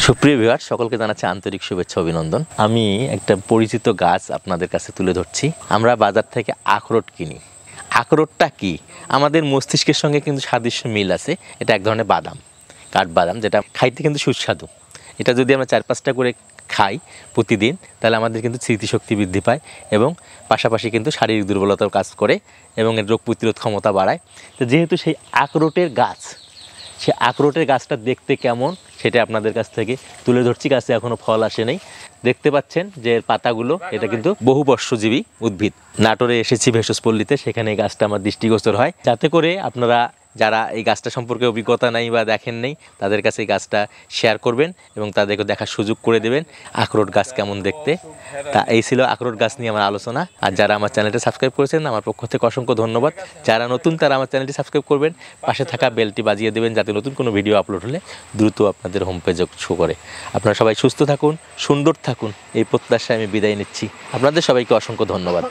সুপ্রিয় ভিউয়ার সকলকে জানাচ্ছি আন্তরিক শুভেচ্ছা অভিনন্দন। আমি একটা পরিচিত গাছ আপনাদের কাছে তুলে ধরছি। আমরা বাজার থেকে আখরোট কিনি। আখরোটটা কি? আমাদের মস্তিষ্কের সঙ্গে কিন্তু সাদৃশ্য মিল আছে। এটা এক ধরনের বাদাম, কাঠবাদাম, যেটা খাইতে কিন্তু সুস্বাদু। এটা যদি আমরা 4-5টা করে খাই প্রতিদিন, তাহলে আমাদের কিন্তু স্মৃতিশক্তি বৃদ্ধি পায় এবং পাশাপাশি কিন্তু শারীরিক দুর্বলতাও কাজ করে এবং এর রোগ প্রতিরোধ ক্ষমতা বাড়ায়। তো যেহেতু সেই আখরোটের গাছ, সে আখরোটের গাছটা দেখতে কেমন সেটা আপনাদের কাছ থেকে তুলে ধরছি। গাছে এখনও ফল আসে নাই। দেখতে পাচ্ছেন যে এর পাতাগুলো, এটা কিন্তু বহুবর্ষজীবী উদ্ভিদ। নাটোরে এসেছি ভেষজপল্লীতে, সেখানে এই গাছটা আমার দৃষ্টিগোচর হয়, যাতে করে আপনারা যারা এই গাছটা সম্পর্কে অভিজ্ঞতা নাই বা দেখেন নেই, তাদের কাছে এই গাছটা শেয়ার করবেন এবং তাদেরকে দেখার সুযোগ করে দেবেন আখরোট গাছ কেমন দেখতে। তা এই ছিল আখরোট গাছ নিয়ে আমার আলোচনা। আর যারা আমার চ্যানেলটি সাবস্ক্রাইব করেছেন, আমার পক্ষ থেকে অসংখ্য ধন্যবাদ। যারা নতুন তারা আমার চ্যানেলটি সাবস্ক্রাইব করবেন, পাশে থাকা বেলটি বাজিয়ে দেবেন, যাতে নতুন কোনো ভিডিও আপলোড হলে দ্রুত আপনাদের হোম পেজে শো করে। আপনারা সবাই সুস্থ থাকুন, সুন্দর থাকুন, এই প্রত্যাশায় আমি বিদায় নিচ্ছি। আপনাদের সবাইকে অসংখ্য ধন্যবাদ।